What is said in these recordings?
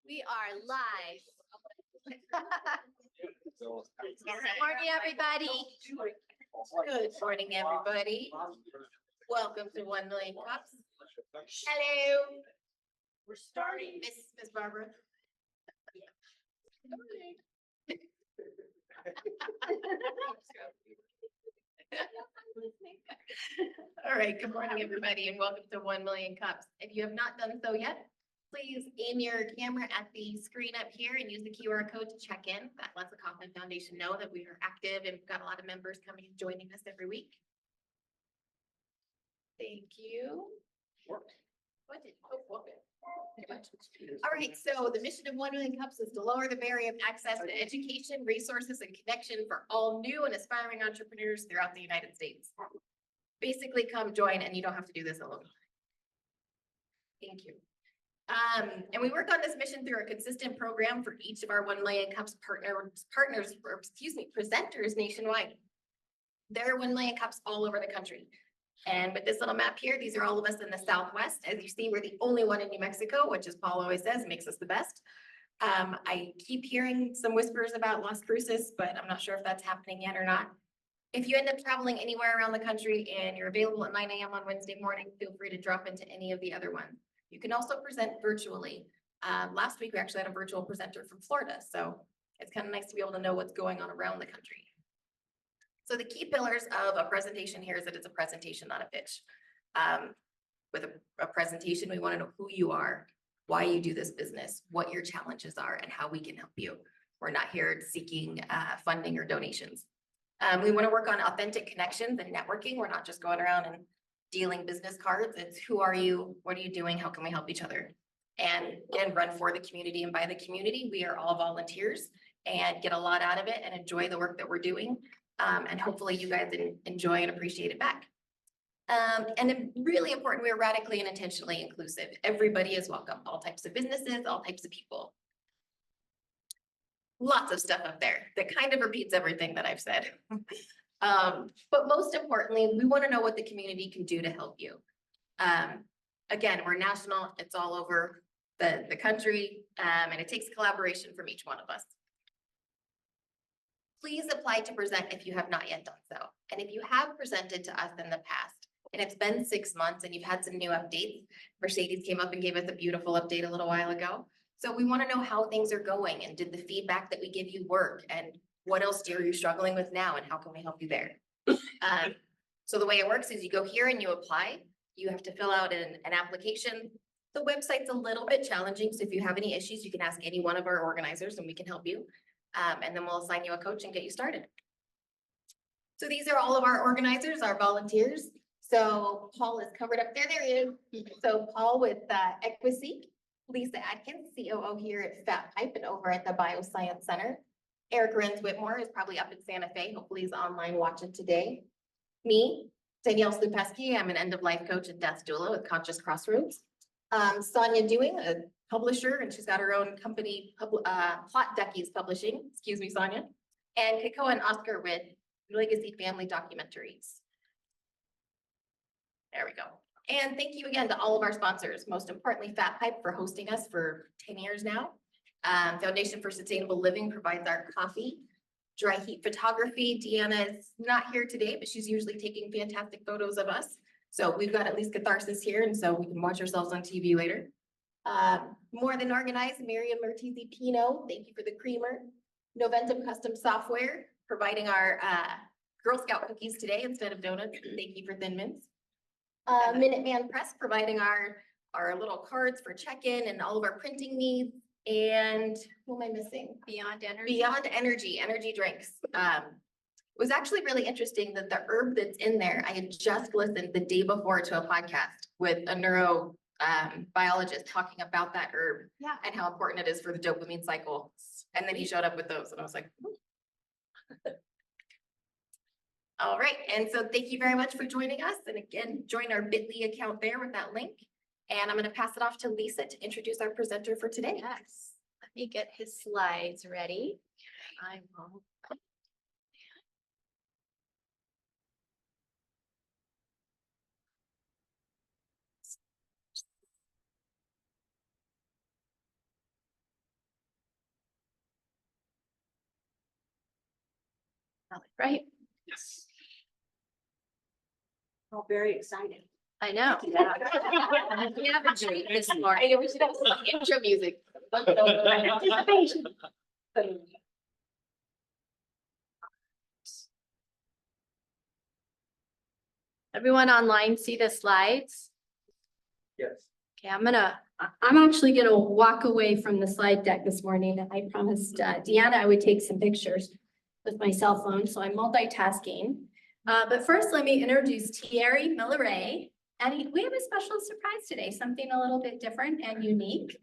We are live. Good morning, everybody. Good morning, everybody. Welcome to 1 Million Cups. Hello. We're starting. Miss Barbara. All right, good morning, everybody, and welcome to 1 Million Cups. If you have not done so yet, please aim your camera at the screen up here and use the QR code to check in. That lets the Kaufman Foundation know that we are active and we've got a lot of members coming and joining us every week. Thank you. All right, so the mission of 1 Million Cups is to lower the barrier of access to education, resources, and connection for all new and aspiring entrepreneurs throughout the United States. Basically, come join, and you don't have to do this alone. Thank you. And we work on this mission through a consistent program for each of our 1 Million Cups presenters nationwide. There are 1 Million Cups all over the country. And with this little map here, these are all of us in the Southwest. As you see, we're the only one in New Mexico, which, as Paul always says, makes us the best. I keep hearing some whispers about Las Cruces, but I'm not sure if that's happening yet or not. If you end up traveling anywhere around the country and you're available at 9 a.m. on Wednesday morning, feel free to drop into any of the other ones. You can also present virtually. Last week, we actually had a virtual presenter from Florida, so it's kind of nice to be able to know what's going on around the country. So the key pillars of a presentation here is that it's a presentation, not a pitch. With a presentation, we want to know who you are, why you do this business, what your challenges are, and how we can help you. We're not here seeking funding or donations. We want to work on authentic connections and networking. We're not just going around and dealing business cards. It's who are you? What are you doing? How can we help each other? And again, run for the community and by the community. We are all volunteers and get a lot out of it and enjoy the work that we're doing. And hopefully you guys enjoy and appreciate it back. And really important, we are radically and intentionally inclusive. Everybody is welcome, all types of businesses, all types of people. Lots of stuff up there that kind of repeats everything that I've said. But most importantly, we want to know what the community can do to help you. Again, we're national, it's all over the country, and it takes collaboration from each one of us. Please apply to present if you have not yet done so. And if you have presented to us in the past, and it's been 6 months and you've had some new updates, Mercedes came up and gave us a beautiful update a little while ago. So we want to know how things are going and did the feedback that we give you work and what else are you struggling with now and how can we help you there? So the way it works is you go here and you apply. You have to fill out an application. The website's a little bit challenging, so if you have any issues, you can ask any one of our organizers and we can help you. And then we'll assign you a coach and get you started. So these are all of our organizers, our volunteers. So Paul is covered up there. There he is. So Paul with Equiseek, Lisa Atkins, COO here at Fat Pipe and over at the Bioscience Center. Eric Renz Whitmore is probably up in Santa Fe. Hopefully he's online watching today. Me, Danielle Slupeski. I'm an end-of-life coach and death doula with Conscious Crossroads. Sonia Doing, a publisher, and she's got her own company, Plot Duckies Publishing. Excuse me, Sonia. And Kiko and Oscar with Legacy Family Documentaries. There we go. And thank you again to all of our sponsors, most importantly, Fat Pipe for hosting us for 10 years now. Foundation for Sustainable Living provides our coffee. Dry Heat Photography, Deanna is not here today, but she's usually taking fantastic photos of us. So we've got at least Katharsis here, and so we can watch ourselves on TV later. More Than Organized, Miriam Martisi Pino, thank you for the creamer. Noventum Custom Software, providing our Girl Scout cookies today instead of donuts. Thank you for Thin Mints. Minuteman Press, providing our little cards for check-in and all of our printing needs. And who am I missing? Beyond Energy. Beyond Energy, energy drinks. It was actually really interesting that the herb that's in there, I had just listened the day before to a podcast with a neuro biologist talking about that herb and how important it is for the dopamine cycle. And then he showed up with those and I was like, all right. And so thank you very much for joining us. And again, join our bit.ly account there with that link. And I'm going to pass it off to Lisa to introduce our presenter for today. Yes. Let me get his slides ready. I will. Right? Yes. Oh, very excited. I know. We have a treat this morning. I know we should have some intro music. Everyone online see the slides? Yes. Okay, I'm actually gonna walk away from the slide deck this morning. I promised Deanna I would take some pictures with my cell phone, so I'm multitasking. But first, let me introduce Thierry Milleray. And we have a special surprise today, something a little bit different and unique.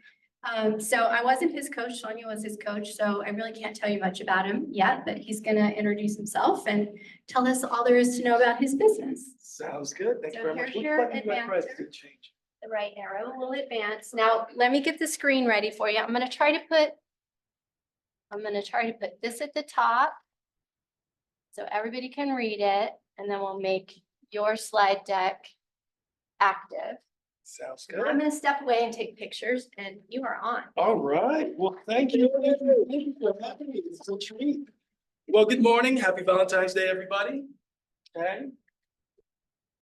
So I wasn't his coach, Sonia was his coach, so I really can't tell you much about him yet, but he's gonna introduce himself and tell us all there is to know about his business. Sounds good. Thank you So very much. here's Which your button do I press advancer. to change? the right arrow will advance. Now, let me get the screen ready for you. I'm gonna try to put this at the top so everybody can read it, and then we'll make your slide deck active. Sounds I'm good. gonna step away and take pictures, and you are on. All right. Well, thank you. Thank you for having me. It's a treat. Well, good morning. Happy Valentine's Day, everybody. Okay.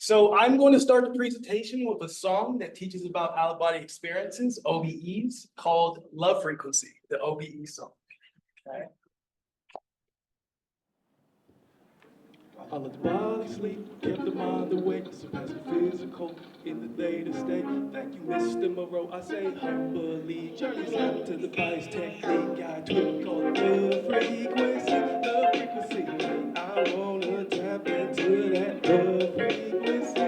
So I'm going to start the presentation with a song that teaches about out-of-body experiences, OBEs, called Love Frequency, the OBE song. Okay. I let the body sleep, kept the mind awake, surpassed the physical in the later state. Thank you, Mr. Moreau. I say humbly, journeys out to the body's technique. I twinkle the frequency, the frequency. I wanna tap into that love frequency.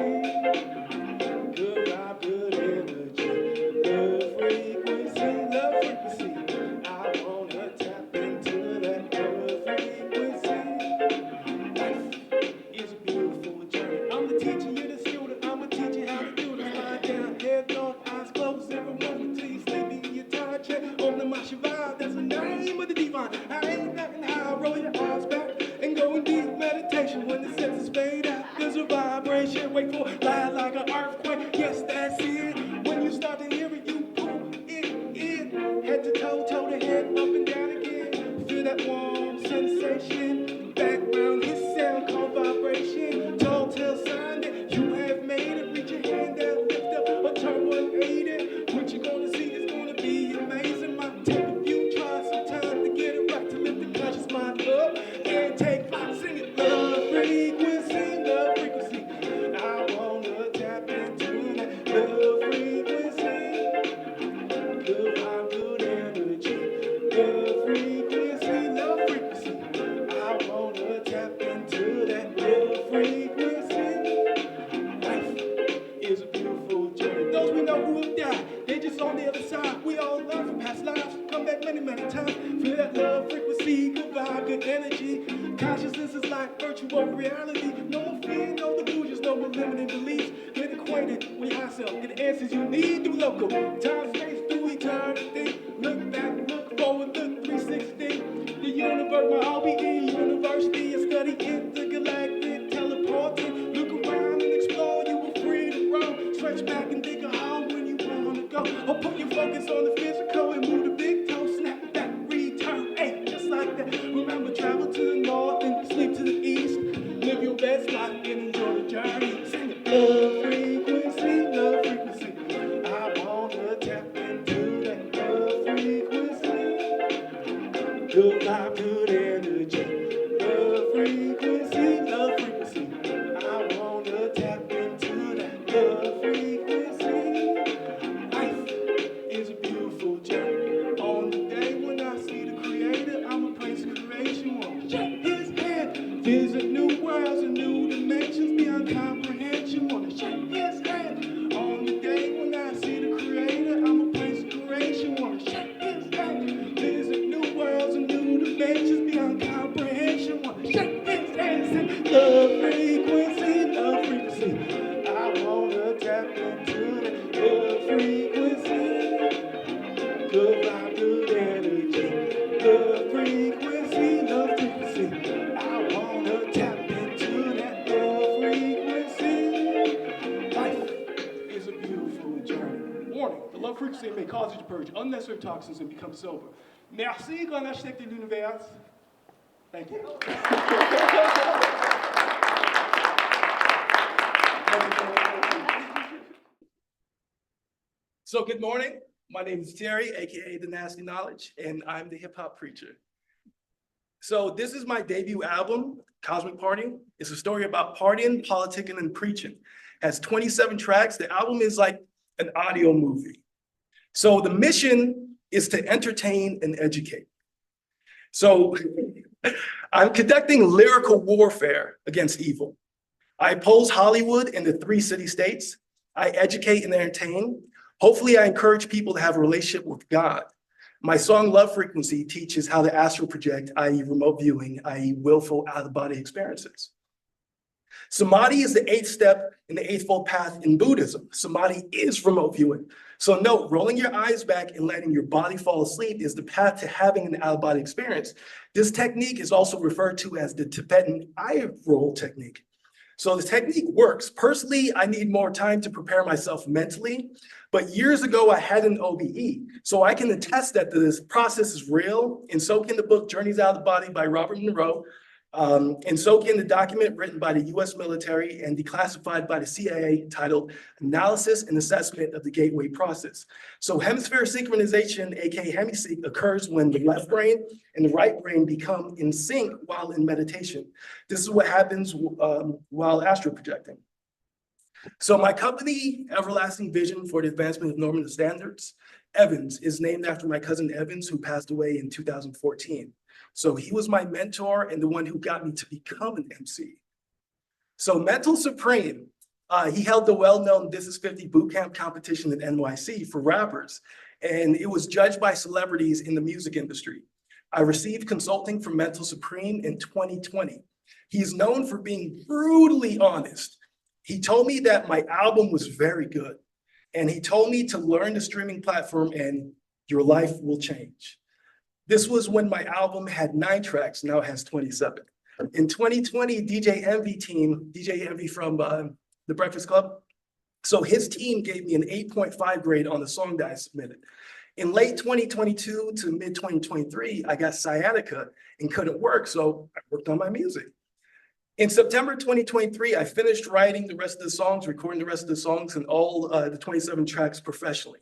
Good vibe, good energy, love frequency, love frequency. I wanna tap into that love frequency. Life is a beautiful journey. I'm the teacher, you're the student. I'ma teach you how to do this. Lie down, head on, eyes closed. Every moment till you sleep in your time check. Om Namah Shivaya, that's the name of the divine. I ain't nothing high, roll your eyes back and go in deep meditation when the senses fade out. There's a vibration, wait for it, lie like an earthquake. Yes, that's it. When you start to hear it, you pull it in. Head to toe, toe to head, up and down again. Feel that warm sensation. Background, his sound called vibration. Tall tale sign that you have made it. Reach your hand out, lift up, or turn 180. What you're gonna see is gonna be amazing. Might take a few tries, some time to get it right, to lift the conscious mind up and take flight. Sing it, love frequency, love frequency. I wanna tap into that love frequency. Good vibe, good energy, love frequency, love frequency. I wanna tap into that love frequency. Life is a beautiful journey. Those we know who have died, they just on the other side. We all learn from past lives, come back many, many times. Feel that love frequency, good vibe, good energy. Consciousness is like virtual reality. No more fear, no delusions, no more limiting beliefs. Get acquainted with yourself, get the answers you need through local time, space, through eternity. Look back, look forward, look 360. The universe, my OBE university, a study intergalactic, teleporting. Look around and explore, you were free to roam. Stretch back and dig a hole when you wanna go. Or put your focus on the physical and move the big toe, snap back, return, hey, just like that. Remember, travel to the north and sleep to the east. Live your best life and enjoy the journey. Sing it, love frequency, love frequency. I wanna tap into that love frequency. Good vibe, good energy, love frequency, love frequency. I wanna tap into that love frequency. Life is a beautiful journey. On the day when I see the Creator, I'ma praise creation. Wanna check His hand, visit new worlds and new dimensions beyond comprehension. Wanna check His hand. On the day when I see the Creator, I'ma praise creation. Wanna check His hand, visit new worlds and new dimensions beyond comprehension. Wanna check His hand. Say, love frequency, love frequency. I wanna tap into that love frequency. Good vibe, good energy, love frequency, love frequency. I wanna tap into that love frequency. Life is a beautiful journey. Warning, the love frequency may cause you to purge unnecessary toxins and become sober. Merci, grand architecte de l'univers. Thank you. So good morning. My name is Terry, AKA The Nasty Knowledge, and I'm the hip hop preacher. So this is my debut album, Cosmic Party. It's a story about partying, politicking, and preaching. It has 27 tracks. The album is like an audio movie. So the mission is to entertain and educate. So I'm conducting lyrical warfare against evil. I oppose Hollywood in the 3 city-states. I educate and entertain. Hopefully, I encourage people to have a relationship with God. My song Love Frequency teaches how to astral project, i.e. remote viewing, i.e. willful out-of-body experiences. Samadhi is the 8th step in the 8th-fold path in Buddhism. Samadhi is remote viewing. So note, rolling your eyes back and letting your body fall asleep is the path to having an out-of-body experience. This technique is also referred to as the Tibetan eye roll technique. So the technique works. Personally, I need more time to prepare myself mentally, but years ago I had an OBE. So I can attest that this process is real, and so can the book Journeys Out of the Body by Robert Monroe, and so can the document written by the US military and declassified by the CIA titled Analysis and Assessment of the Gateway Process. So hemisphere synchronization, aka hemisync, occurs when the left brain and the right brain become in sync while in meditation. This is what happens while astral projecting. So my company, Everlasting Vision for the Advancement of Normative Standards, Evans, is named after my cousin Evans, who passed away in 2014. So he was my mentor and the one who got me to become an MC. So Mental Supreme, he held the well-known This is 50 bootcamp competition in NYC for rappers, and it was judged by celebrities in the music industry. I received consulting from Mental Supreme in 2020. He's known for being brutally honest. He told me that my album was very good, and he told me to learn the streaming platform and your life will change. This was when my album had 9 tracks, now it has 27. In 2020, DJ Envy from The Breakfast Club, so his team gave me an 8.5 grade on the song that I submitted. In late 2022 to mid 2023, I got sciatica and couldn't work, so I worked on my music. In September 2023, I finished writing the rest of the songs, recording the rest of the songs and all the 27 tracks professionally.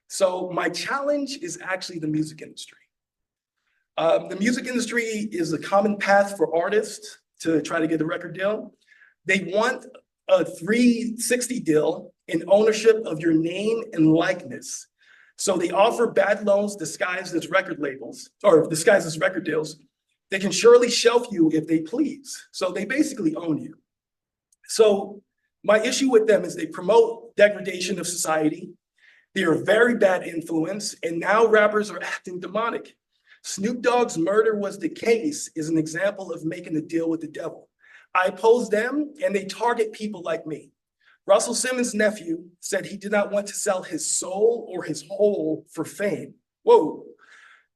So my challenge is actually the music industry. The music industry is a common path for artists to try to get a record deal. They want a 360 deal in ownership of your name and likeness. So they offer bad loans disguised as record labels or disguised as record deals. They can surely shelf you if they please. So they basically own you. So my issue with them is they promote degradation of society. They are a very bad influence, and now rappers are acting demonic. Snoop Dogg's Murder Was the Case is an example of making a deal with the devil. I oppose them, and they target people like me. Russell Simmons' nephew said he did not want to sell his soul or his whole for fame. Whoa.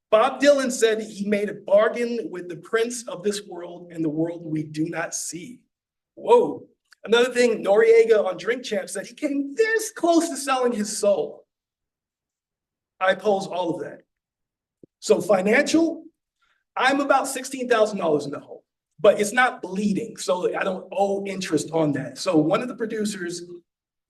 Bob Dylan said he made a bargain with the prince of this world and the world we do not see. Whoa. Another thing, Noriega on Drink Champ said he came this close to selling his soul. I oppose all of that. So financial, I'm about $16,000 in the hole, but it's not bleeding, so I don't owe interest on that. So one of the producers,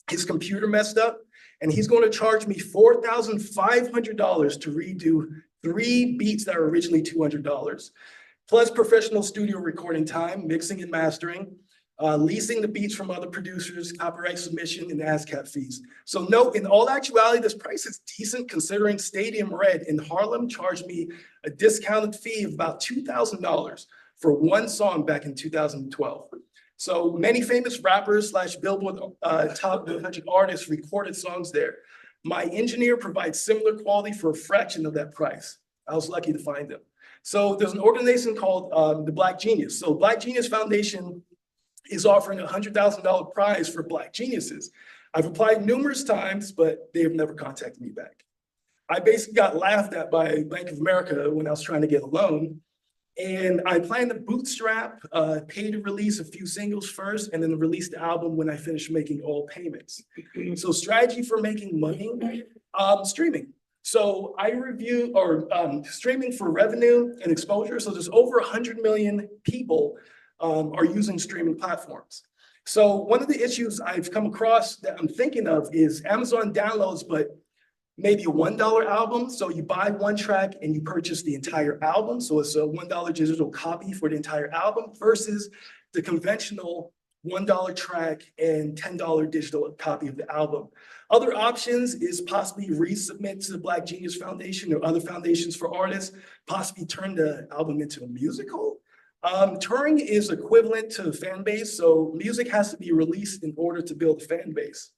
his computer messed up, and he's going to charge me $4,500 to redo 3 beats that were originally $200, plus professional studio recording time, mixing and mastering, leasing the beats from other producers, copyright submission, and ASCAP fees. So note, in all actuality, this price is decent considering Stadium Red in Harlem charged me a discounted fee of about $2,000 for one song back in 2012. So many famous rappers / Billboard top 100 artists recorded songs there. My engineer provides similar quality for a fraction of that price. I was lucky to find them. So there's an organization called the Black Genius. So Black Genius Foundation is offering a $100,000 prize for Black geniuses. I've applied numerous times, but they have never contacted me back. I basically got laughed at by Bank of America when I was trying to get a loan. And I plan to bootstrap, pay to release a few singles first, and then release the album when I finish making all payments. So strategy for making money, streaming. So I review or streaming for revenue and exposure. So there's over 100 million people are using streaming platforms. So one of the issues I've come across that I'm thinking of is Amazon downloads, but maybe a $1 album. So you buy one track and you purchase the entire album. So it's a $1 digital copy for the entire album versus the conventional $1 track and $10 digital copy of the album. Other options is possibly resubmit to the Black Genius Foundation or other foundations for artists, possibly turn the album into a musical. Touring is equivalent to fan base, so music has to be released in order to build a fan base.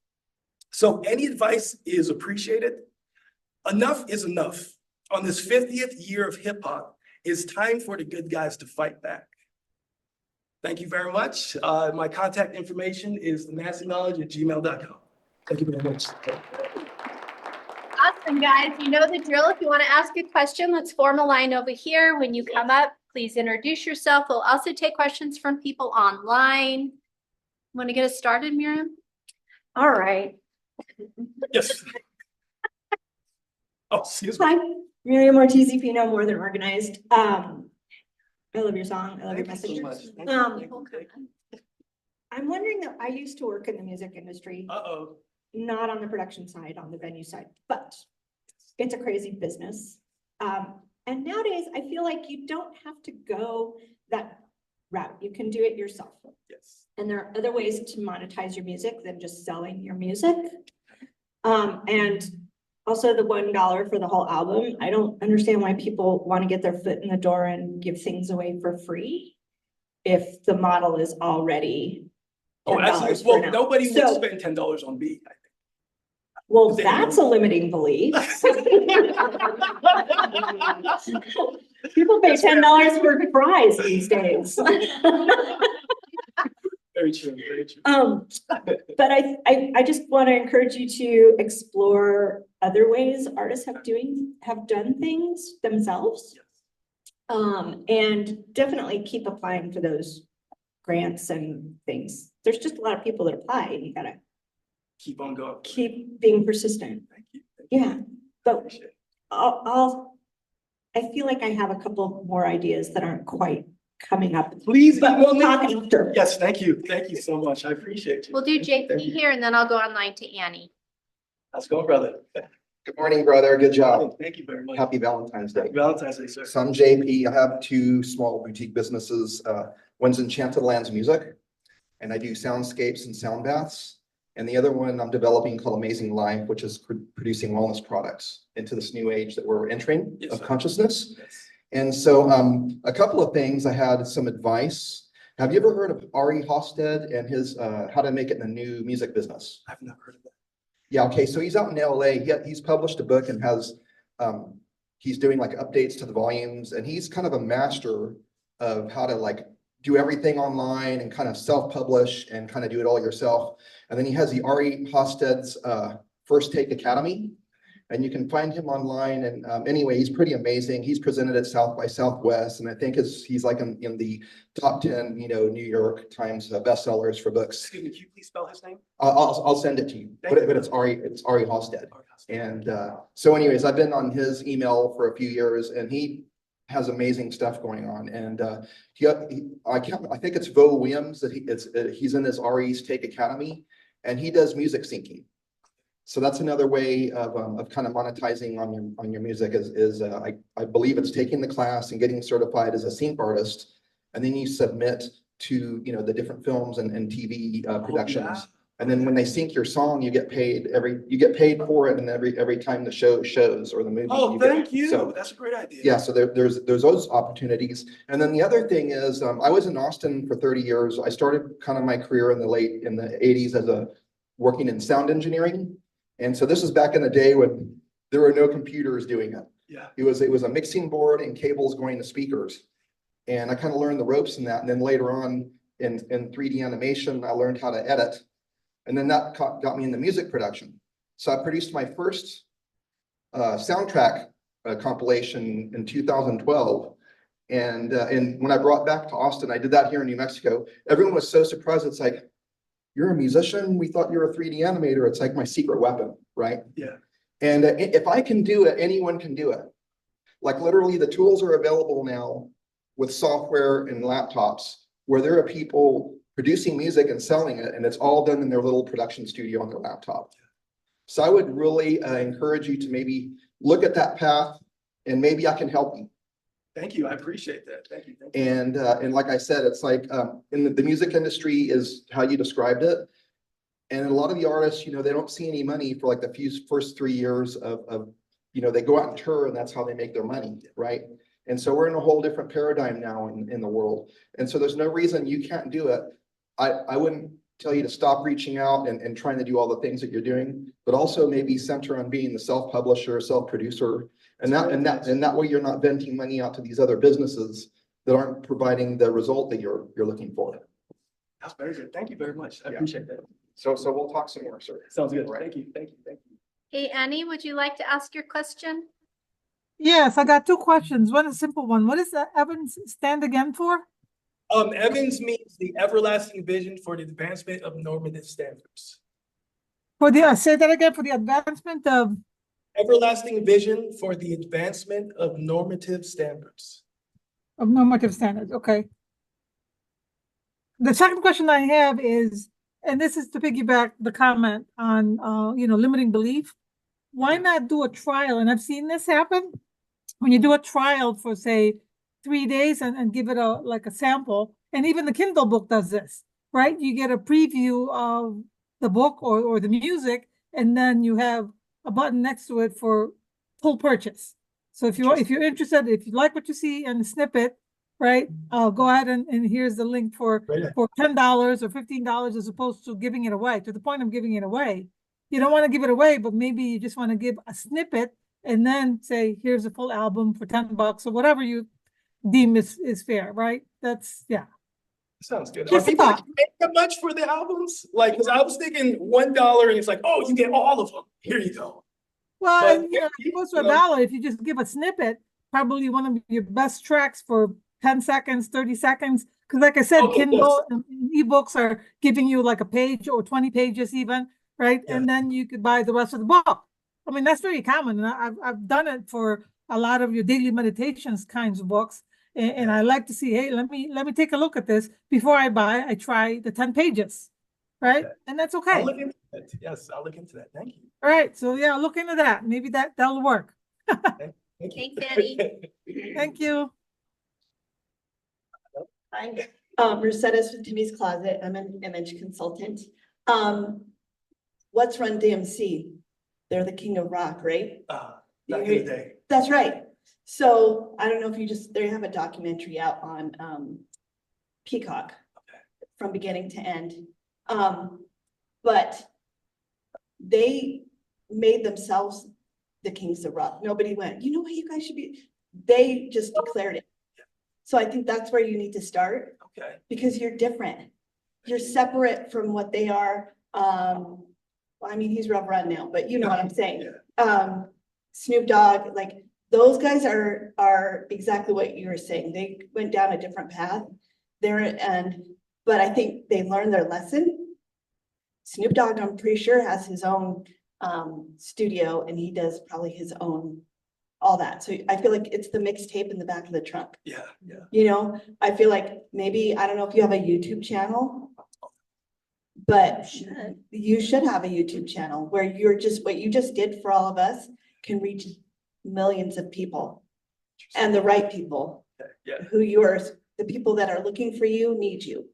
So any advice is appreciated. Enough is enough. On this 50th year of hip hop, it's time for the good guys to fight back. Thank you very much. My contact information is themassingknowledge@gmail.com. Thank you very much. Awesome, guys. You know the drill. If you want to ask a question, let's form a line over here. When you come up, please introduce yourself. We'll also take questions from people online. Want to get us started, Miriam? All right. Yes. Oh, excuse me. Hi, Miriam Ortiz, Pino, More Than Organized. I love your song. I love your Thank you message. so much. I'm wondering that I used to work in the music industry, Uh-oh. not on the production side, on the venue side, but it's a crazy business. And nowadays I feel like you don't have to go that route. You can do it yourself. Yes. And there are other ways to monetize your music than just selling your music. And also the $1 for the whole album. I don't understand why people want to get their foot in the door and give things away for free if the model is already Oh, $10 absolutely. for Well, now. nobody would So- spend $10 on beat, I Well, They- that's a limiting belief. think. People pay That's fair. $10 for fries these days. Very true, very true. But I just want to encourage you to explore other ways artists have done things themselves. Yes. And definitely keep applying for those grants and things. There's just a lot of people that apply and you gotta Keep on going. keep being persistent. Thank you. Yeah, but Appreciate it. I feel like I have a couple more ideas that aren't quite coming up, Please but email we'll me. talk after. Yes, thank you. Thank you so much. I appreciate you. We'll do Thank JP you. here and then I'll go online to Annie. Let's go, brother. Good morning, brother. Good job. Thank you very much. Happy Valentine's Day. Happy Valentine's Day, sir. So I'm JP. I have two small boutique businesses. One's Enchanted Lands Music, and I do soundscapes and sound baths. And the other one I'm developing called Amazing Life, which is producing wellness products into this new age that we're entering Yes, of sir. consciousness. Yes. And so a couple of things, I had some advice. Have you ever heard of Ari Hosted and his How to Make It in the New Music Business? I've never heard of that. Yeah, okay, so he's out in LA. He's published a book and has, he's doing like updates to the volumes, and he's kind of a master of how to like do everything online and kind of self-publish and kind of do it all yourself. And then he has the Ari Hosted's First Take Academy, and you can find him online. And anyway, he's pretty amazing. He's presented at South by Southwest, and I think he's like in the top 10, New York Times bestsellers for books. Excuse me, can you please spell his name? I'll send it to you, but it's Ari Hosted. And so anyways, I've been on his email for a few years, and he has amazing stuff going on. And I think it's Vo Williams that he's in this Ari's Take Academy, and he does music syncing. So that's another way of kind of monetizing on your music is I believe it's taking the class and getting certified as a sync artist, and then you submit to the different films and TV productions. And then when they sync your song, you get paid for it, and every time the show shows or the movie. Oh, get- thank you. So That's a great idea. yeah, so there's those opportunities. And then the other thing is, I was in Austin for 30 years. I started kind of my career in the 80s as working in sound engineering. And so this is back in the day when there were no computers doing it. Yeah. It was a mixing board and cables going to speakers. And I kind of learned the ropes in that. And then later on in 3D animation, I learned how to edit. And then that got me into music production. So I produced my first soundtrack compilation in 2012. And when I brought back to Austin, I did that here in New Mexico. Everyone was so surprised. It's like, you're a musician? We thought you were a 3D animator. It's like my secret weapon, right? Yeah. And if I can do it, anyone can do it. Like literally the tools are available now with software and laptops where there are people producing music and selling it, and it's all done in their little production studio on their laptop. So I would really encourage you to maybe look at that path, and maybe I can help you. Thank you. I appreciate that. Thank you. Thank you. And like I said, it's like in the music industry is how you described it. And a lot of the artists, you know, they don't see any money for like the first 3 years of, you know, they go out and tour and that's how they make their money, right? And so we're in a whole different paradigm now in the world. And so there's no reason you can't do it. I wouldn't tell you to stop reaching out and trying to do all the things that you're doing, but also maybe center on being the self-publisher, self-producer, and that way you're not venting money out to these other businesses that aren't providing the result that you're looking for. That's very good. Thank you very much. I Yeah. appreciate that. So we'll talk some more, sir. Sounds good. Right. Thank you. Thank you. Thank you. Hey, Annie, would you like to ask your question? Yes, I got two questions. One is a simple one. What does the Evans stand again for? Evans means the everlasting vision for the advancement of normative standards. For the, say that again, for the advancement of, Everlasting vision for the advancement of normative standards. normative standards, okay. The second question I have is, and this is to piggyback the comment on, limiting belief. Why not do a trial? And I've seen this happen. When you do a trial for, say, 3 days and give it like a sample, and even the Kindle book does this, right? You get a preview of the book or the music, and then you have a button next to it for full purchase. So if you're interested, if you like what you see in the snippet, right, go ahead and here's the link for $10 or $15 as opposed to giving it away. To the point of giving it away, you don't want to give it away, but maybe you just want to give a snippet and then say, here's a full album for $10 or whatever you deem is fair, right? That's, yeah. Sounds good. Are Just a people thought. paying that much for the albums? Like, because I was thinking $1 and it's like, oh, you get all of them. Here you go. Well, But and, if it goes to you know- $1, if you just give a snippet, probably one of your best tracks for 10 seconds, 30 seconds. Because like I said, Okay, Kindle and ebooks are giving you like a page or 20 pages even, right? Yeah. And then you could buy the rest of the book. I mean, that's very common. And I've done it for a lot of your daily meditations kinds of books. And I like to see, hey, let me take a look at this before I buy. I try the 10 pages, right? Okay. And that's I'll okay. look into that. Yes, I'll look into that. Thank you. All right. So yeah, look into that. Maybe that'll work. Thank you. Thanks, Annie. Thank you. Hi, Mercedes with Timmy's Closet. I'm an image consultant. What's Run DMC? They're the king of rock, right? Back in the day. That's right. So I don't know if they have a documentary out on Peacock from beginning to end. But they made themselves the kings of rock. Nobody went, you know what, you guys should be, they just declared it. So I think that's where you need to start Okay. because you're different. You're separate from what they are. Well, I mean, he's Rev Run now, but you know what I'm saying. Snoop Dogg, like those guys are exactly what you were saying. They went down a different path there but I think they learned their lesson. Snoop Dogg, I'm pretty sure, has his own studio and he does probably his own all that. So I feel like it's the mixtape in the back of the trunk. Yeah, yeah. You know, I feel like maybe, I don't know if you have a YouTube channel, but you should have a YouTube channel where what you just did for all of us can reach millions of people and the right people Yeah. the people that are looking for you need you.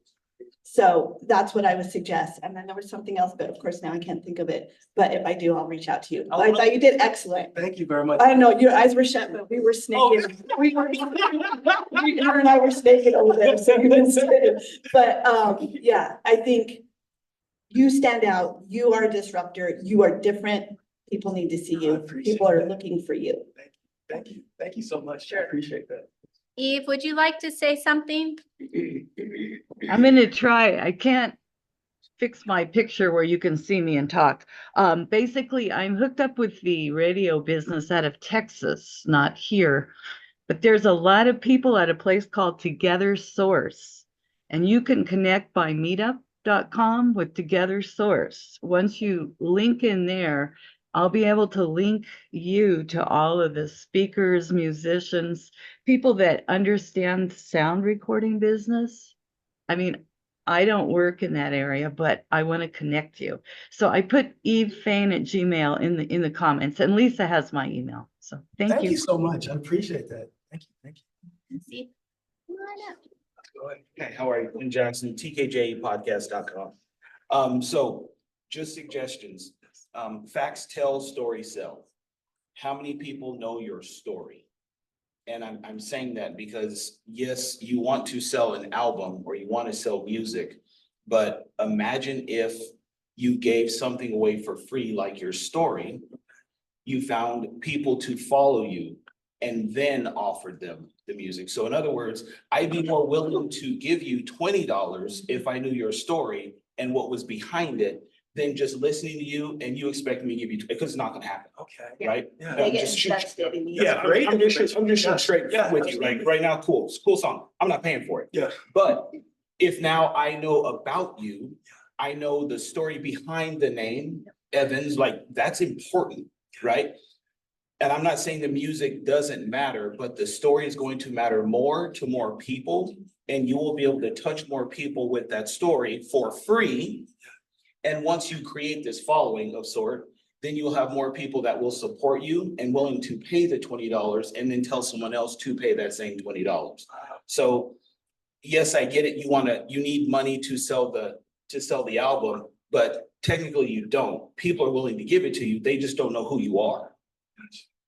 So that's what I would suggest. And then there was something else, but of course now I can't think of it. But if I do, I'll reach out to you. I thought you did excellent. Thank you very much. I don't know, your eyes were shut, but we were snaking. Her and I were snaking over there, so you missed it. But yeah, I think you stand out. You are a disruptor. You are different. People need to see I you. appreciate People are that. looking for you. Thank you. Thank you so much. I appreciate that. Eve, would you like to say something? I'm gonna try. I can't fix my picture where you can see me and talk. Basically, I'm hooked up with the radio business out of Texas, not here. But there's a lot of people at a place called Together Source. And you can connect by meetup.com with Together Source. Once you link in there, I'll be able to link you to all of the speakers, musicians, people that understand sound recording business. I mean, I don't work in that area, but I want to connect you. So I put evefane@gmail in the comments, and Lisa has my email. So thank you. so much. I appreciate that. Thank you. Thank you. See? Come on up. Go ahead. Hey, how are you? I'm Jackson, tkjpodcast.com. So just suggestions. Facts tell, stories sell. How many people know your story? And I'm saying that because yes, you want to sell an album or you want to sell music, but imagine if you gave something away for free, like your story. You found people to follow you and then offered them the music. So in other words, I'd be more willing to give you $20 if I knew your story and what was behind it than just listening to you and you expect me to give you, because it's not gonna happen, Okay. right? Yeah. They I'm get just invested in you. Yeah, I'm just shooting straight Yeah, with you, like right now, cool, it's a cool song. I'm not paying for it. Yeah. But if now I know about you, I know the story behind the name, Evans, like that's important, right? And I'm not saying the music doesn't matter, but the story is going to matter more to more people. And you will be able to touch more people with that story for free. And once you create this following of sort, then you'll have more people that will support you and willing to pay the $20 and then tell someone else to pay that same $20. So yes, I get it. You need money to sell the album, but technically you don't. People are willing to give it to you. They just don't know who you are.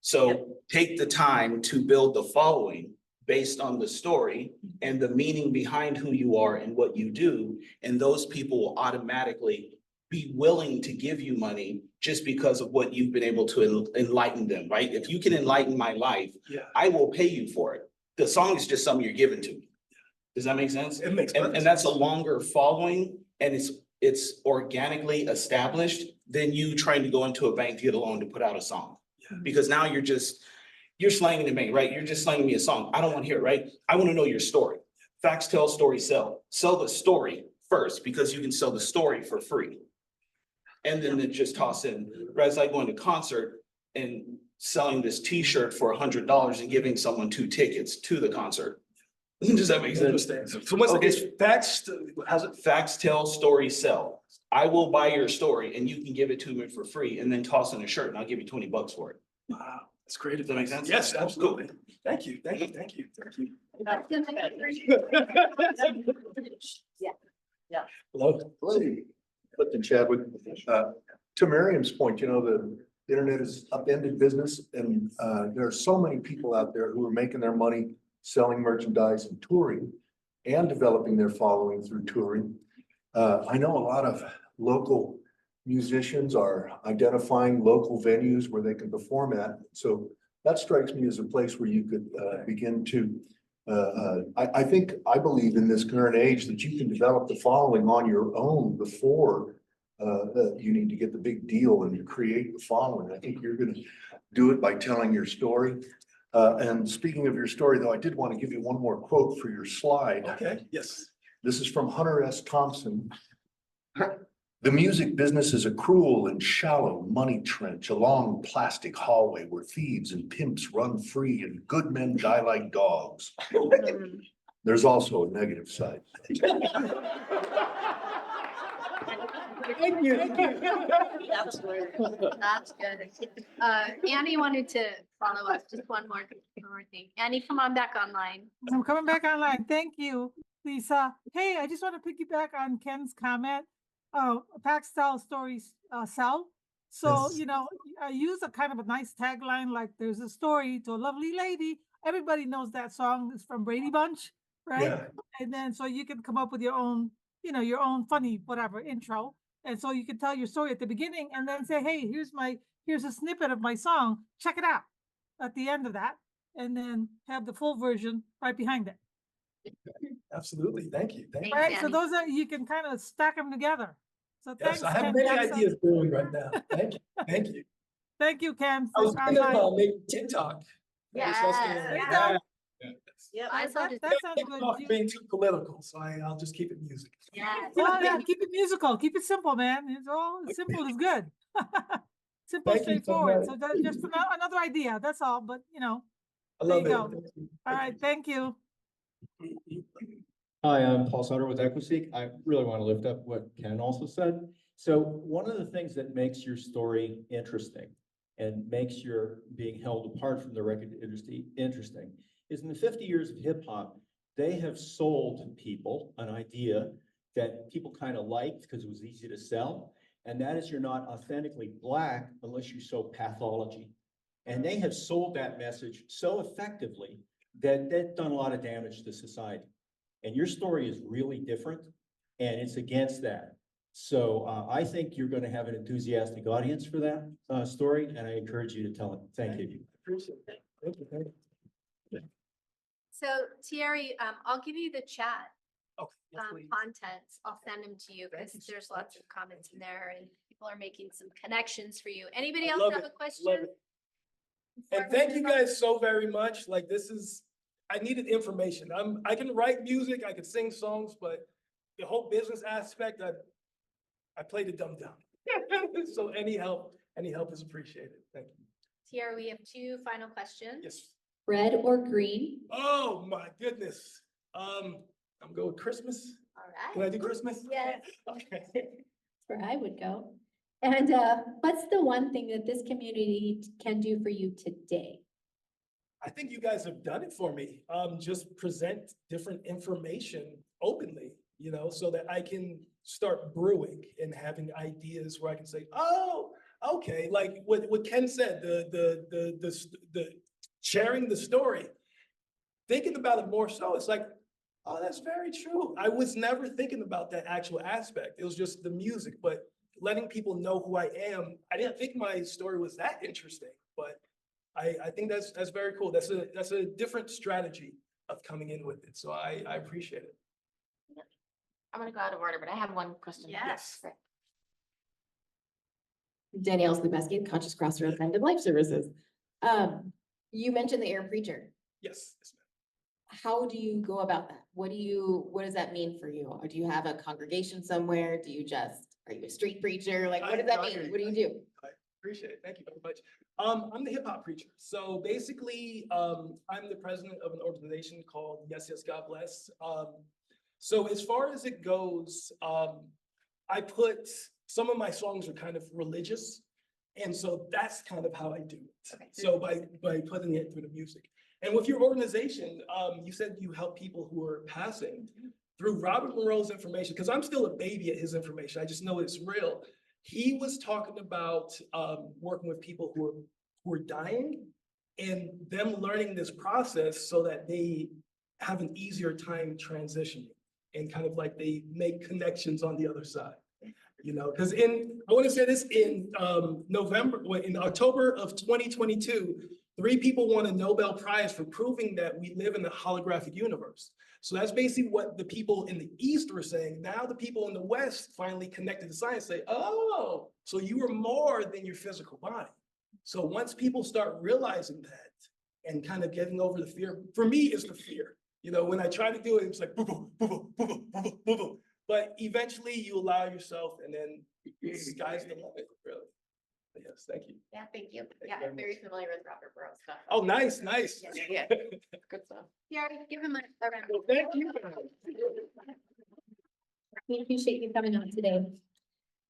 So take the time to build the following based on the story and the meaning behind who you are and what you do. And those people will automatically be willing to give you money just because of what you've been able to enlighten them, right? If you can enlighten my life, I will pay you for it. The song is just something you're giving to me. Does that make sense? It makes And that's a longer following and it's organically established than you trying to go into a bank to get a loan to put out a song. Because now you're slanging it, me, right? You're just slanging me a song. I don't want to hear it, right? I want to know your story. Facts tell, stories sell. Sell the story first because you can sell the story for free. And then just toss in, right? It's like going to concert and selling this T-shirt for $100 and giving someone 2 tickets to the concert. Does that make sense? So what's Okay. it's facts, how's it? Facts tell, stories sell. I will buy your story and you can give it to me for free and then toss in a shirt and I'll give you $20 for it. Wow, that's great. Does that make sense? Yes, absolutely. Thank you, thank you, thank you, thank you. Hello? Clifton Chadwick. To Miriam's point, the internet is upended business and there are so many people out there who are making their money selling merchandise and touring and developing their following through touring. I know a lot of local musicians are identifying local venues where they can perform at. So that strikes me as a place where you could begin to I believe in this current age that you can develop the following on your own before you need to get the big deal and create the following. I think you're going to do it by telling your story. And speaking of your story, though, I did want to give you one more quote for your slide. Okay, yes. This is from Hunter S. Thompson. The music business is a cruel and shallow money trench, a long plastic hallway where thieves and pimps run free and good men die like dogs. There's also a negative side. Thank you. That's good. Annie wanted to follow up, just one more thing. Annie, come on back online. I'm coming back online. Thank you, Lisa. Hey, I just want to piggyback on Ken's comment. Pack style stories sell. So, Yes. I use a kind of a nice tagline like there's a story to a lovely lady. Everybody knows that song is from Brady Bunch, right? Yeah. And then so you can come up with your own, your own funny whatever intro. And so you can tell your story at the beginning and then say, hey, here's a snippet of my song. Check it out at the end of that. And then have the full version right behind it. Absolutely. Thank you. Thank you. Thanks, Right, so Annie. those are, you can kind of stack them together. So Yes, thanks, I have Ken many Jackson. ideas brewing right now. Thank you. Thank you. Thank you, Ken. I was for thinking online. about making TikTok. Yes, yeah. Yep. I saw That just, that sounds good. TikTok being too political, so I'll just keep it music. yes. Well, yeah, keep it musical, keep it simple, man. It's all simple is good. Simple, Thank you so straightforward. So much. that's just another idea, that's all, but you know, I there love you it. go. Thank you. All right, thank you. Hi, I'm Paul Sutter with EquiSeek. I really want to lift up what Ken also said. So one of the things that makes your story interesting and makes your being held apart from the record industry interesting is in the 50 years of hip hop, they have sold people an idea that people kind of liked because it was easy to sell. And that is you're not authentically Black unless you show pathology. And they have sold that message so effectively that they've done a lot of damage to society. And your story is really different and it's against that. So I think you're going to have an enthusiastic audience for that story, and I encourage you to tell it. Thank you. Appreciate it. Thank you. Thank you. So Thierry, I'll give you the chat Okay, yes, please. contents. I'll send them to you because there's lots of comments in there and people are making some connections for you. Anybody I else love have it. a question? Love it. And thank you guys so very much. Like I needed information. I can write music, I can sing songs, but the whole business aspect, I play the dumb dumb. So any help is appreciated. Thank you. Thierry, we have two final questions. Yes. Red or green? Oh, my goodness. I'm going with Christmas. All right. Can I do Christmas? Yes. Okay. That's where I would go. And what's the one thing that this community can do for you today? I think you guys have done it for me. Just present different information openly, you know, so that I can start brewing and having ideas where I can say, oh, okay, like what Ken said, the sharing the story, thinking about it more so, it's like, oh, that's very true. I was never thinking about that actual aspect. It was just the music, but letting people know who I am. I didn't think my story was that interesting, but I think that's very cool. That's a different strategy of coming in with it. So I appreciate it. I'm gonna go out of order, but I have one question. Yes. Danielle Slubeski, Conscious Crossroads End of Life Services. You mentioned that you're a preacher. Yes. Yes, ma'am. How do you go about that? What does that mean for you? Or do you have a congregation somewhere? are you a street preacher? Like, what does that mean? What do you do? I appreciate it. Thank you very much. I'm the hip hop preacher. So basically, I'm the president of an organization called Yes, Yes, God Bless. So as far as it goes, I put some of my songs are kind of religious. And so that's kind of how I do it. Okay. So by putting it through the music. And with your organization, you said you help people who are passing through Robert Monroe's information, because I'm still a baby at his information. I just know it's real. He was talking about working with people who are dying and them learning this process so that they have an easier time transitioning and kind of like they make connections on the other side. You know, because I want to say this in October of 2022, 3 people won a Nobel Prize for proving that we live in a holographic universe. So that's basically what the people in the East were saying. Now the people in the West finally connected to science, say, oh, so you are more than your physical body. So once people start realizing that and kind of getting over the fear, for me, it's the fear. You know, when I try to do it, it's like, boo, boo, boo, boo, boo, boo, boo, boo, boo. But eventually you allow yourself and then the sky's the limit, really. But yes, thank you. Yeah, thank you. you Yeah, very I'm very familiar with Robert Burroughs stuff. Oh, nice, nice. Yeah. Good stuff. Thierry, give him a round. Well, thank you. We appreciate you coming on today.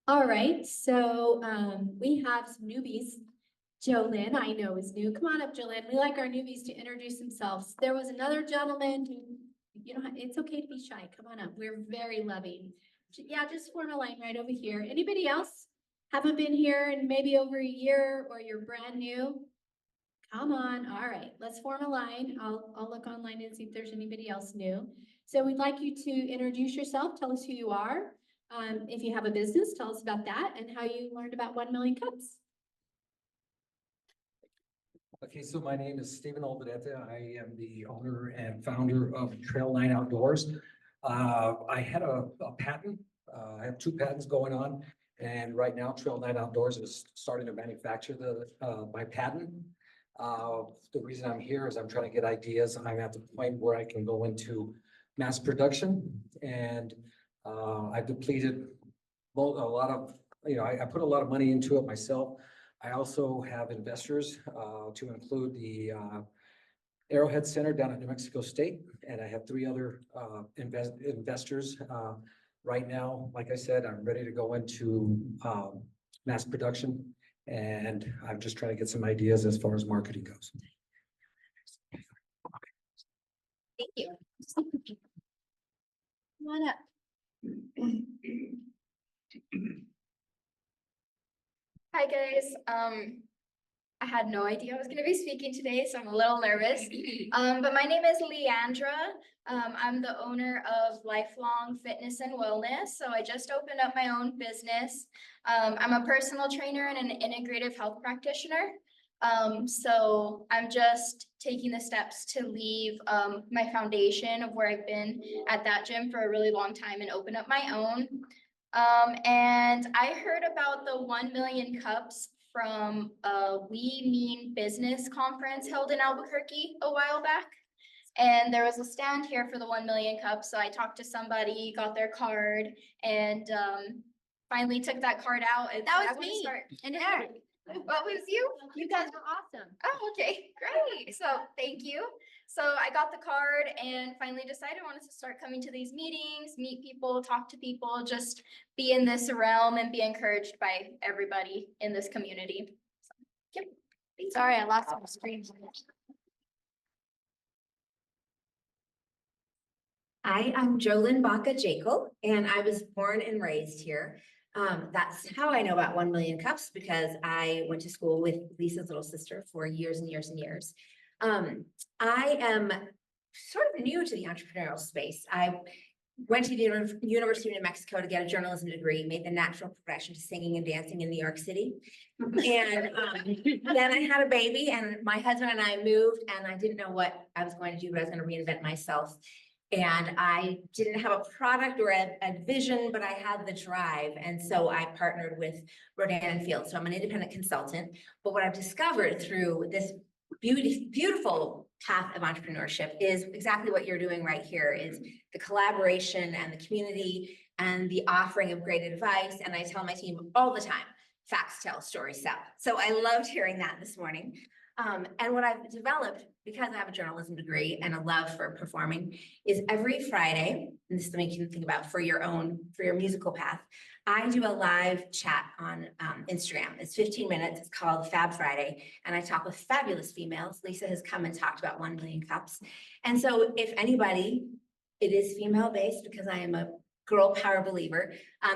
All right, so we have some newbies. Jolynn, I know is new. Come on up, Jolynn. We like our newbies to introduce themselves. There was another gentleman who, you know, it's okay to be shy. Come on up. We're very loving. Yeah, just form a line right over here. Anybody else haven't been here in maybe over a year or you're brand new? Come on. All right, let's form a line. I'll look online and see if there's anybody else new. So we'd like you to introduce yourself. Tell us who you are. If you have a business, tell us about that and how you learned about 1 Million Cups. Okay, so my name is Stephen Albaneta. I am the owner and founder of Trail 9 Outdoors. I had a patent. I have 2 patents going on, and right now Trail 9 Outdoors is starting to manufacture my patent. The reason I'm here is I'm trying to get ideas. I'm at the point where I can go into mass production, and I've depleted a lot of, I put a lot of money into it myself. I also have investors to include the Arrowhead Center down at New Mexico State, and I have 3 other investors. Right now, like I said, I'm ready to go into mass production, and I'm just trying to get some ideas as far as marketing goes. Thank you. Come on up. Hi, guys. I had no idea I was gonna be speaking today, so I'm a little nervous. But my name is Leandra. I'm the owner of Lifelong Fitness and Wellness, so I just opened up my own business. I'm a personal trainer and an integrative health practitioner. So I'm just taking the steps to leave my foundation of where I've been at that gym for a really long time and open up my own. And I heard about the 1 million cups from a We Mean Business conference held in Albuquerque a while back. And there was a stand here for the 1 million cups. So I talked to somebody, got their card, and finally took that card out. And That I was wanna me. start. And Yeah. What was you? You guys are awesome. Oh, okay, great. So thank you. So I got the card and finally decided I wanted to start coming to these meetings, meet people, talk to people, just be in this realm and be encouraged by everybody in this community. So, yep. Thank you. Sorry, I lost my screen. Hi, I'm Jolyn Baca-Jacob, and I was born and raised here. That's how I know about 1 million cups, because I went to school with Lisa's little sister for years and years and years. I am sort of new to the entrepreneurial space. I went to the University of New Mexico to get a journalism degree, made the natural progression to singing and dancing in New York City. And then I had a baby, and my husband and I moved, and I didn't know what I was going to do, but I was going to reinvent myself. And I didn't have a product or a vision, but I had the drive. And so I partnered with Rodan and Field. So I'm an independent consultant. But what I've discovered through this beautiful path of entrepreneurship is exactly what you're doing right here, is the collaboration and the community and the offering of great advice. And I tell my team all the time, facts tell, stories sell. So I loved hearing that this morning. And what I've developed, because I have a journalism degree and a love for performing, is every Friday, and this is something you can think about for your musical path, I do a live chat on Instagram. It's 15 minutes. It's called Fab Friday. And I talk with fabulous females. Lisa has come and talked about 1 million cups. And so if anybody, it is female-based because I am a girl power believer.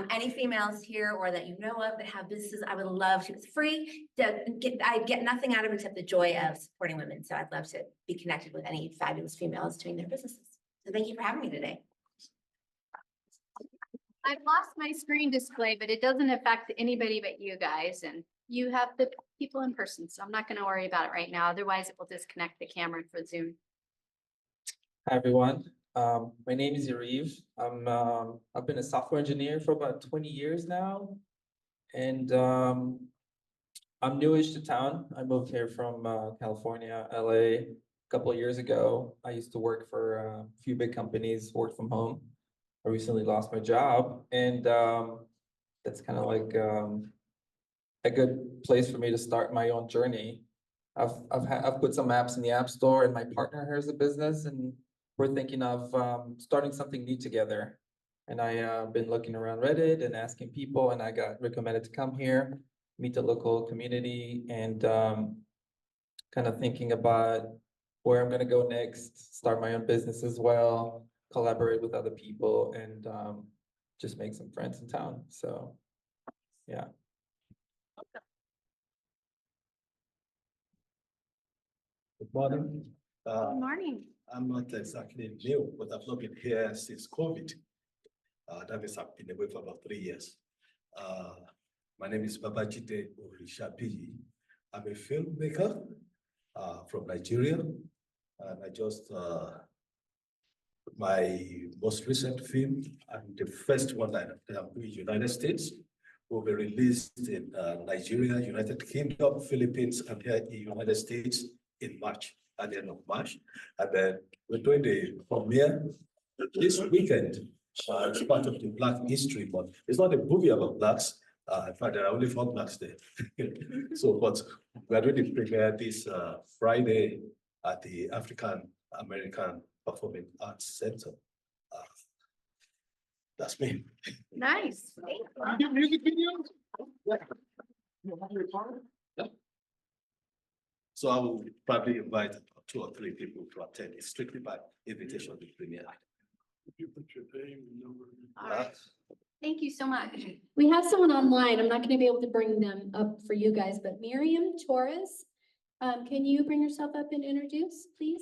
Any females here or that you know of that have businesses, I would love to. It's free. I get nothing out of it except the joy of supporting women. So I'd love to be connected with any fabulous females doing their businesses. So thank you for having me today. I've lost my screen display, but it doesn't affect anybody but you guys, and you have the people in person. So I'm not going to worry about it right now. Otherwise it will disconnect the camera for Zoom. Hi, everyone. My name is Yariv. I've been a software engineer for about 20 years now. And I'm newish to town. I moved here from California, LA, a couple of years ago. I used to work for a few big companies, work from home. I recently lost my job, and that's kind of like a good place for me to start my own journey. I've put some apps in the App Store, and my partner here has a business, and we're thinking of starting something new together. And I've been looking around Reddit and asking people, and I got recommended to come here, meet the local community, and kind of thinking about where I'm going to go next, start my own business as well, collaborate with other people, and just make some friends in town. So, yeah. Good morning. Good morning. I'm not exactly new, but I've not been here since COVID. That is, I've been away for about 3 years. My name is Babajide Orishabi. I'm a filmmaker from Nigeria. And I just, my most recent film, and the first one that I'm doing in the United States, will be released in Nigeria, United Kingdom, Philippines, and here in the United States in March, at the end of March. And then we're doing the premiere this weekend. It's part of the Black History Month. It's not a movie about Blacks. In fact, I only found last day. So, but we are ready to prepare this Friday at the African American Performing Arts Center. That's me. Nice. Thank you. Do music videos? So I will probably invite 2 or 3 people to attend. It's strictly by invitation to premiere. You put your name and number. All right. Thank you so much. We have someone online. I'm not going to be able to bring them up for you guys, but Miriam Torres, can you bring yourself up and introduce, please?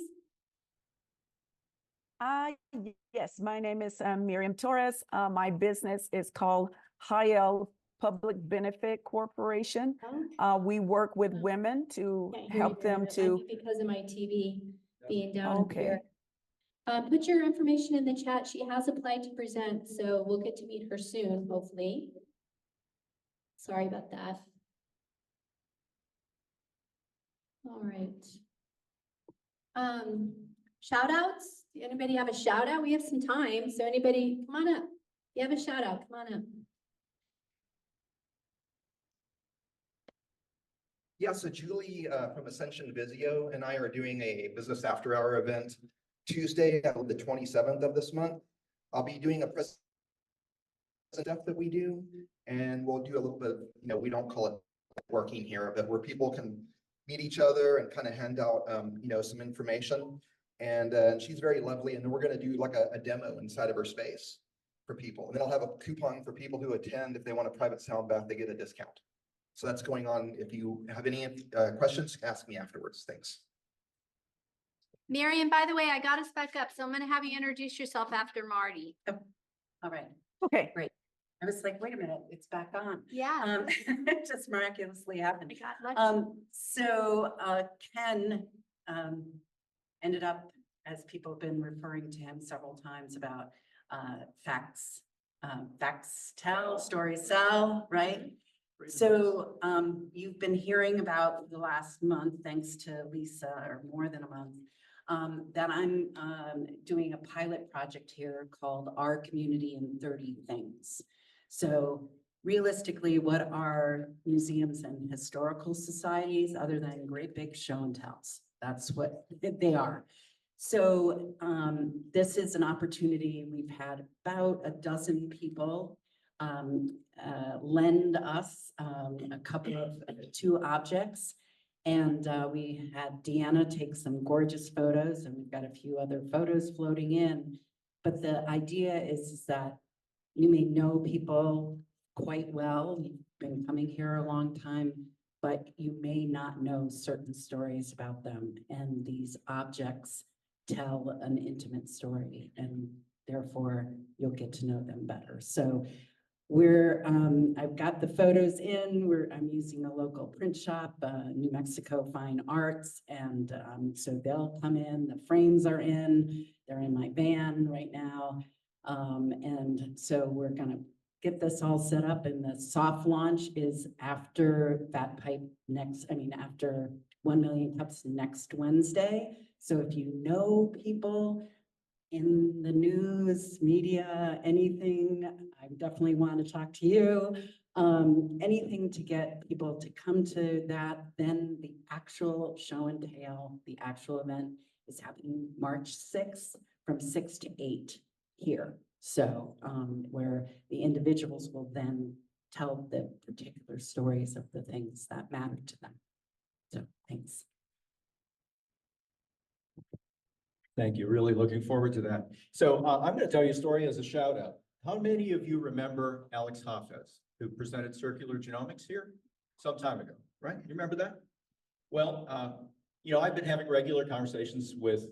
Yes, my name is Miriam Torres. My business is called Hiel Public Benefit Corporation. We work with women to Can't hear help you, them Miriam. I to. think because of my TV being down Okay. here. Put your information in the chat. She has applied to present, so we'll get to meet her soon, hopefully. Sorry about that. All right. Shout outs? Anybody have a shout out? We have some time, so anybody, come on up. You have a shout out, come on up. Yeah, so Julie from Ascension Visio and I are doing a business after hour event Tuesday, the 27th of this month. I'll be doing a stuff that we do, and we'll do a little bit, we don't call it working here, but where people can meet each other and kind of hand out, some information. And she's very lovely, and then we're going to do like a demo inside of her space for people. And then I'll have a coupon for people who attend. If they want a private sound bath, they get a discount. So that's going on. If you have any questions, ask me afterwards. Thanks. Miriam, by the way, I got us back up, so I'm gonna have you introduce yourself after Marty. All right, Okay. great. I was like, wait a minute, it's back on. Yeah. It just miraculously happened. I got lucky. So Ken ended up, as people have been referring to him several times about facts tell, stories sell, right? So you've been hearing about for the last month, thanks to Lisa, or more than a month, that I'm doing a pilot project here called Our Community in 30 Things. So realistically, what are museums and historical societies other than great big show and tells? That's what they are. So this is an opportunity. We've had about a dozen people lend us a couple of 2 objects. And we had Deanna take some gorgeous photos, and we've got a few other photos floating in. But the idea is that you may know people quite well. You've been coming here a long time, but you may not know certain stories about them. And these objects tell an intimate story, and therefore you'll get to know them better. So I've got the photos in, I'm using a local print shop, New Mexico Fine Arts. And so they'll come in, the frames are in, they're in my van right now. And so we're gonna get this all set up, and the soft launch is after Fat Pipe after 1 Million Cups next Wednesday. So if you know people in the news, media, anything, I definitely want to talk to you. Anything to get people to come to that. Then the actual show and tell, the actual event is happening March 6th from 6 to 8 here. So where the individuals will then tell the particular stories of the things that matter to them. So thanks. Thank you. Really looking forward to that. So I'm going to tell you a story as a shout out. How many of you remember Alex Hafez, who presented circular genomics here some time ago, right? You remember that? Well, I've been having regular conversations with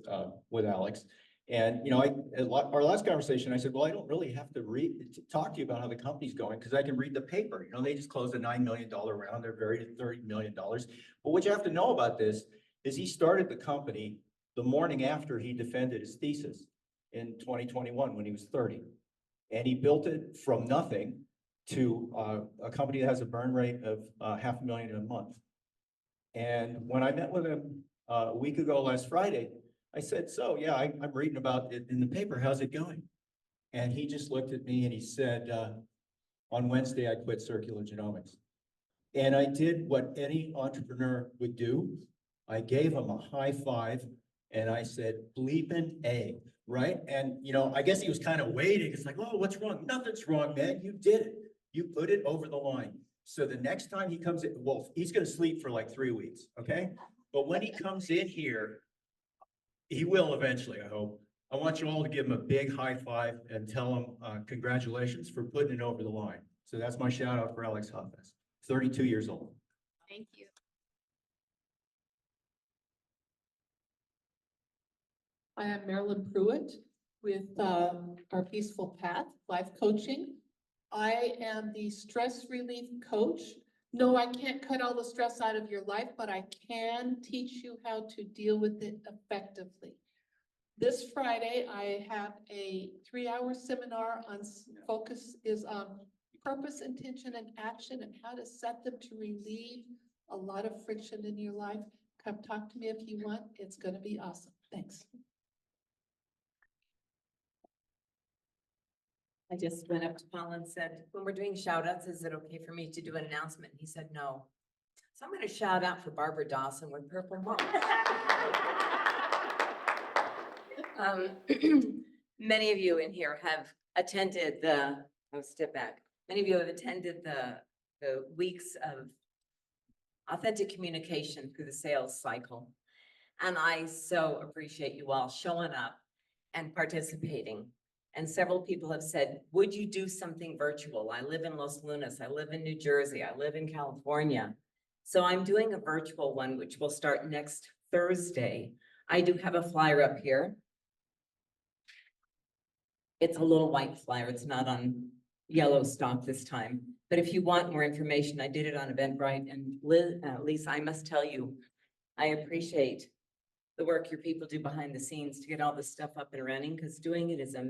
Alex. And, our last conversation, I said, well, I don't really have to talk to you about how the company's going, because I can read the paper. They just closed a $9 million round. They're buried at $30 million. But what you have to know about this is he started the company the morning after he defended his thesis in 2021 when he was 30. And he built it from nothing to a company that has a burn rate of $500,000 a month. And when I met with him a week ago last Friday, I said, so yeah, I'm reading about it in the paper. How's it going? And he just looked at me and he said, On Wednesday, I quit circular genomics. And I did what any entrepreneur would do. I gave him a high five and I said, bleeping A, right? And, you know, I guess he was kind of waiting. It's like, oh, what's wrong? Nothing's wrong, man. You did it. You put it over the line. So the next time he comes in, well, he's going to sleep for like 3 weeks, okay? But when he comes in here, he will eventually, I hope. I want you all to give him a big high five and tell him congratulations for putting it over the line. So that's my shout out for Alex Hoffes, 32 years old. Thank you. I am Marilyn Pruitt with our Peaceful Path Life Coaching. I am the stress relief coach. No, I can't cut all the stress out of your life, but I can teach you how to deal with it effectively. This Friday, I have a 3-hour seminar on focus is on purpose, intention, and action, and how to set them to relieve a lot of friction in your life. Come talk to me if you want. It's going to be awesome. Thanks. I just went up to Paul and said, when we're doing shout outs, is it okay for me to do an announcement? He said, no. So I'm going to shout out for Barbara Dawson with Purple Mom. Many of you in here have attended many of you have attended the weeks of authentic communication through the sales cycle. And I so appreciate you all showing up and participating. And several people have said, would you do something virtual? I live in Los Lunas, I live in New Jersey, I live in California. So I'm doing a virtual one, which will start next Thursday. I do have a flyer up here. It's a little white flyer, it's not on yellow stock this time. But if you want more information, I did it on Eventbrite. And Lisa, I must tell you, I appreciate the work your people do behind the scenes to get all this stuff up and running, because doing it is a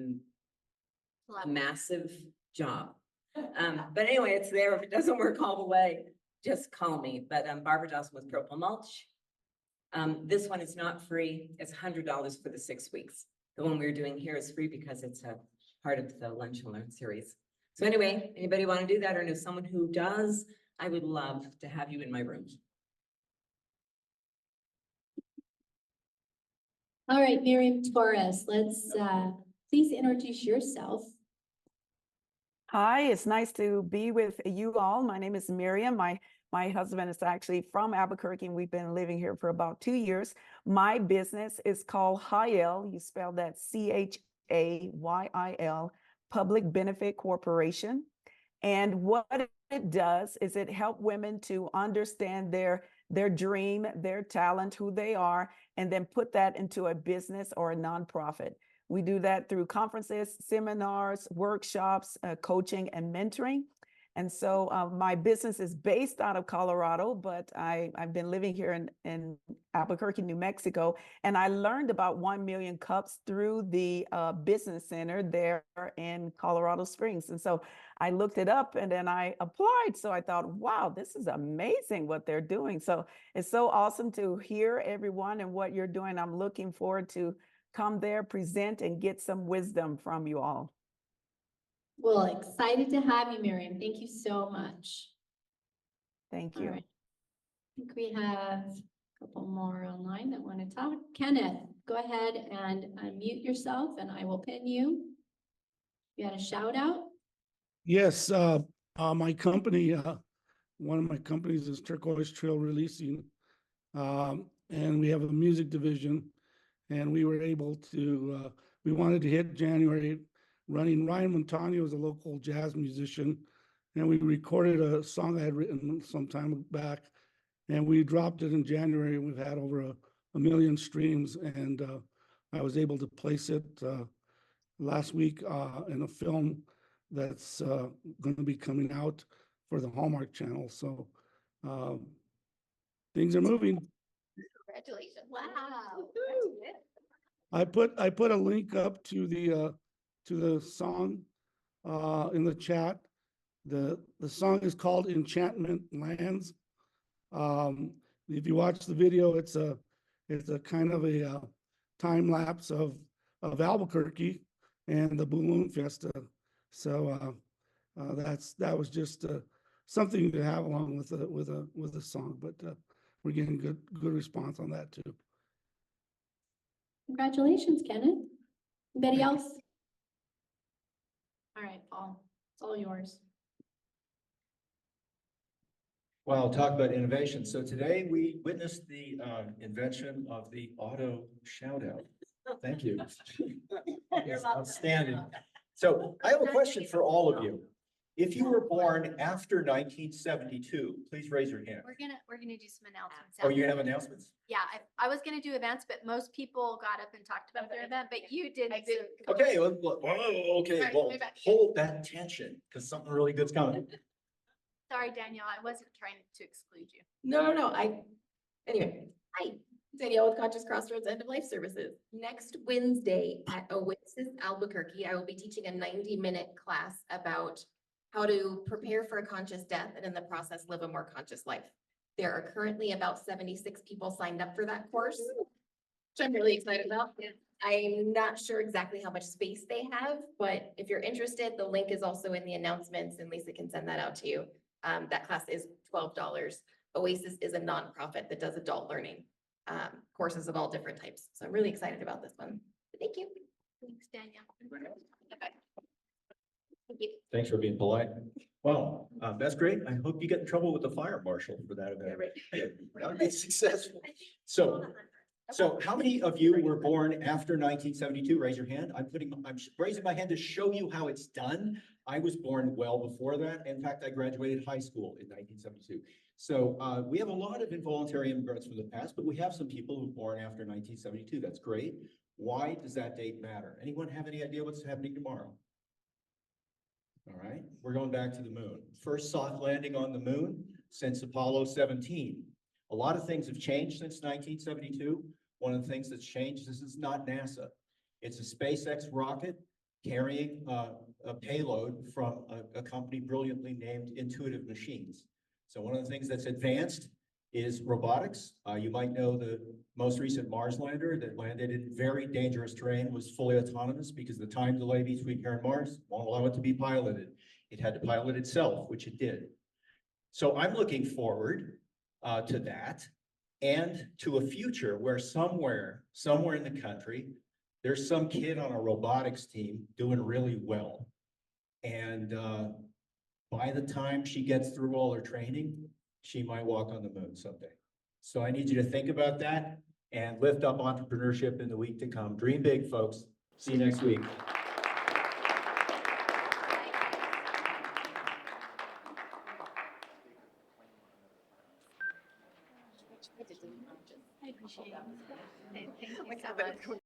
massive job. But anyway, it's there. If it doesn't work all the way, just call me. But Barbara Dawson with Purple Mulch. This one is not free. It's $100 for the 6 weeks. The one we're doing here is free because it's a part of the Lunch and Learn series. So anyway, anybody want to do that or know someone who does? I would love to have you in my room. All right, Miriam Torres, let's please introduce yourself. Hi, it's nice to be with you all. My name is Miriam. My husband is actually from Albuquerque, and we've been living here for about 2 years. My business is called Hyel. You spell that CHAYIL, Public Benefit Corporation. And what it does is it helps women to understand their dream, their talent, who they are, and then put that into a business or a nonprofit. We do that through conferences, seminars, workshops, coaching, and mentoring. And so my business is based out of Colorado, but I've been living here in Albuquerque, New Mexico, and I learned about 1 million cups through the business center there in Colorado Springs. And so I looked it up and then I applied. So I thought, wow, this is amazing what they're doing. So it's so awesome to hear everyone and what you're doing. I'm looking forward to come there, present, and get some wisdom from you all. Well, excited to have you, Miriam. Thank you so much. Thank All you. right. I think we have a couple more online that want to talk. Kenneth, go ahead and unmute yourself and I will pin you. You had a shout out? Yes, my company, one of my companies is Turquoise Trail Releasing. And we have a music division, and we were able to, we wanted to hit January running. Ryan Montano is a local jazz musician, and we recorded a song I had written some time back, and we dropped it in January, and we've had over a million streams, and I was able to place it last week in a film that's going to be coming out for the Hallmark Channel. So things are moving. Congratulations. Wow. I put a link up to the song in the chat. The song is called Enchantment Lands. If you watch the video, it's a kind of a time lapse of Albuquerque and the Balloon Fiesta. So that was just something to have along with a song, but we're getting good response on that too. Congratulations, Kenneth. Anybody else? All right, Paul, it's all yours. Well, I'll talk about innovation. So today we witnessed the invention of the auto shout out. Thank you. It's outstanding. So I have a question for all of you. If you were born after 1972, please raise your hand. We're gonna do some announcements. Oh, you have announcements? Yeah, I was gonna do events, but most people got up and talked about their event, but you did. Okay, okay, Sorry, well, way back. hold that tension because something really good's coming. Sorry, Danielle, I wasn't trying to exclude you. No, anyway, hi, Danielle with Conscious Crossroads End of Life Services. Next Wednesday at Oasis Albuquerque, I will be teaching a 90-minute class about how to prepare for a conscious death and in the process, live a more conscious life. There are currently about 76 people signed up for that course, which I'm really excited about. I'm not sure exactly how much space they have, but if you're interested, the link is also in the announcements and Lisa can send that out to you. That class is $12. Oasis is a nonprofit that does adult learning courses of all different types. So I'm really excited about this one. Thank you. Thanks, Danielle. Okay. Thank you. Thanks for being polite. Well, that's great. I hope you get in trouble with the fire marshal for that event. That would be successful. So how many of you were born after 1972? Raise your hand. I'm raising my hand to show you how it's done. I was born well before that. In fact, I graduated high school in 1972. So we have a lot of involuntary immigrants from the past, but we have some people who were born after 1972. That's great. Why does that date matter? Anyone have any idea what's happening tomorrow? All right, we're going back to the moon. First soft landing on the moon since Apollo 17. A lot of things have changed since 1972. One of the things that's changed, this is not NASA. It's a SpaceX rocket carrying a payload from a company brilliantly named Intuitive Machines. So one of the things that's advanced is robotics. You might know the most recent Mars lander that landed in very dangerous terrain was fully autonomous because the time delay between here and Mars won't allow it to be piloted. It had to pilot itself, which it did. So I'm looking forward to that and to a future where somewhere in the country, there's some kid on a robotics team doing really well. And by the time she gets through all her training, she might walk on the moon someday. So I need you to think about that and lift up entrepreneurship in the week to come. Dream big, folks. See you next week. I appreciate it. Thank you so much.